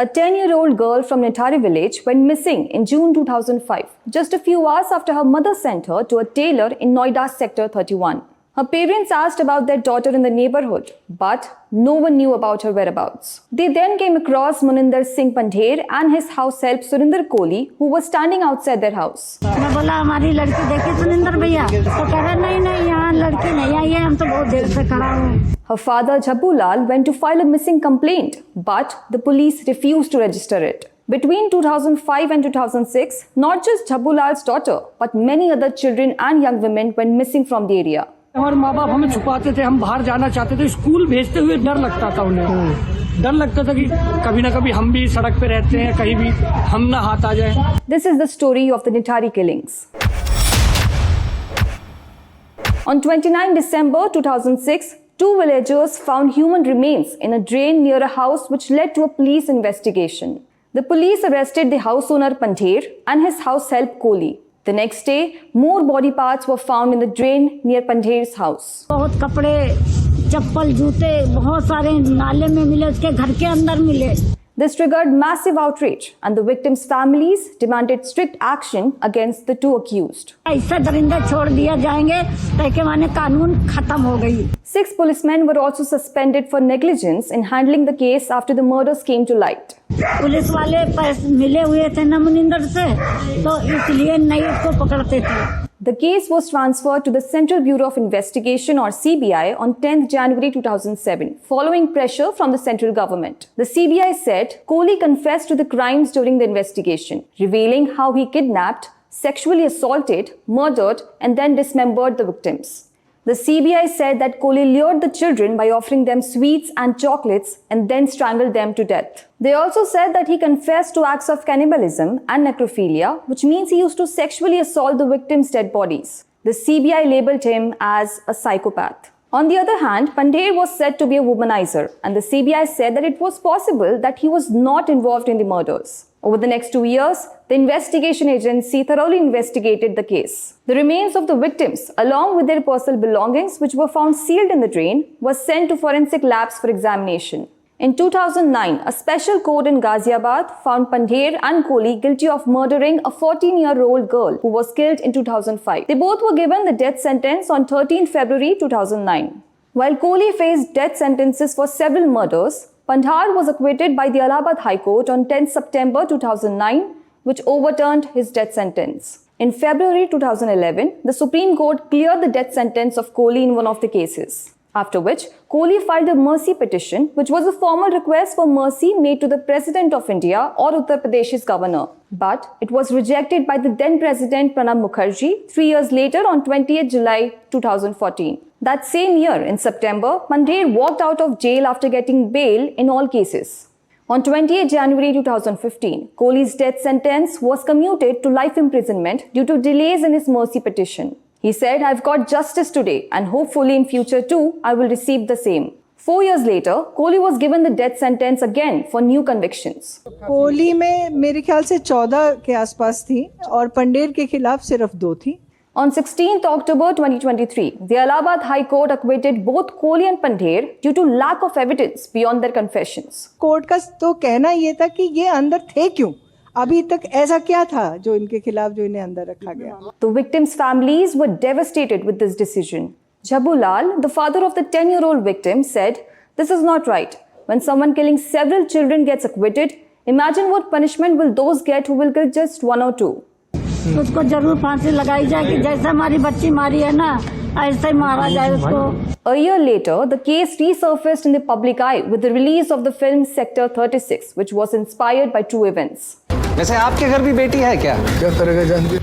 A 10-year-old girl from Nithari village went missing in June 2005, just a few hours after her mother sent her to a tailor in Noida's Sector 31. Her parents asked about their daughter in the neighborhood, but no one knew about her whereabouts. They then came across Muninder Singh Pandher and his house help Surinder Kohli, who was standing outside their house. मैं बोला हमारी लड़की देखी सुनिंदर भैया, तो कह रहे नहीं यहाँ लड़की नहीं आई है, हम तो बहुत देर से खड़ा हूँ. Her father Jhabbu Lal went to file a missing complaint, but the police refused to register it. Between 2005 and 2006, not just Jhabbu Lal's daughter, but many other children and young women went missing from the area. हमारे माँ बाप हमें छुपाते थे, हम बाहर जाना चाहते थे, स्कूल भेजते हुए डर लगता था उन्हें. डर लगता था कि कभी ना कभी हम भी सड़क पे रहते हैं, कहीं भी हम ना हाथ आ जाए. This is the story of the Nithari killings. On 29 December 2006, two villagers found human remains in a drain near a house, which led to a police investigation. The police arrested the house owner Pandher and his house help Kohli. The next day, more body parts were found in the drain near Pandher's house. बहुत कपड़े, चप्पल, जूते बहुत सारे नाले में मिले, उसके घर के अंदर मिले. This triggered massive outrage, and the victims' families demanded strict action against the two accused. ऐसे दरिंदे छोड़ दिया जाएंगे, ताकि माने कानून खत्म हो गई. 6 policemen were also suspended for negligence in handling the case after the murders came to light. Police वाले मिले हुए थे न मुनिंदर से, तो इसलिए नहीं उसको पकड़ते थे. The case was transferred to the Central Bureau of Investigation or CBI on 10th January 2007, following pressure from the central government. The CBI said Kohli confessed to the crimes during the investigation, revealing how he kidnapped, sexually assaulted, murdered, and then dismembered the victims. The CBI said that Kohli lured the children by offering them sweets and chocolates and then strangled them to death. They also said that he confessed to acts of cannibalism and necrophilia, which means he used to sexually assault the victims' dead bodies. The CBI labeled him as a psychopath. On the other hand, Pandher was said to be a womanizer, and the CBI said that it was possible that he was not involved in the murders. Over the next 2 years, the investigation agency thoroughly investigated the case. The remains of the victims, along with their personal belongings, which were found sealed in the drain, were sent to forensic labs for examination. In 2009, a special court in Ghaziabad found Pandher and Kohli guilty of murdering a 14-year-old girl who was killed in 2005. They both were given the death sentence on 13 February 2009. While Kohli faced death sentences for several murders, Pandher was acquitted by the Allahabad High Court on 10 September 2009, which overturned his death sentence. In February 2011, the Supreme Court cleared the death sentence of Kohli in one of the cases. After which, Kohli filed a mercy petition, which was a formal request for mercy made to the President of India or Uttar Pradesh's governor. But it was rejected by the then President Pranab Mukherjee 3 years later on 28 July 2014. That same year, in September, Pandher walked out of jail after getting bail in all cases. On 28 January 2015, Kohli's death sentence was commuted to life imprisonment due to delays in his mercy petition. He said, "I've got justice today and hopefully in future too, I will receive the same." 4 years later, Kohli was given the death sentence again for new convictions. Kohli में मेरे ख्याल से 14 के आसपास थी और पंडेर के खिलाफ सिर्फ 2 थी. On 16th October 2023, the Allahabad High Court acquitted both Kohli and Pandher due to lack of evidence beyond their confessions. Court का तो कहना ये था कि ये अंदर थे क्यों, अभी तक ऐसा क्या था जो इनके खिलाफ जो इन्हें अंदर रखा गया. The victims' families were devastated with this decision. Jhabbu Lal, the father of the 10-year-old victim, said, "This is not right. When someone killing several children gets acquitted, imagine what punishment will those get who will kill just 1 or 2. उसको जरूर फांसी लगाई जाए कि जैसे हमारी बच्ची मारी है ना, ऐसे ही मारा जाए उसको. A year later, the case resurfaced in the public eye with the release of the film Sector 36, which was inspired by true events. वैसे आपके घर भी बेटी है क्या? क्या करेगा जानवी?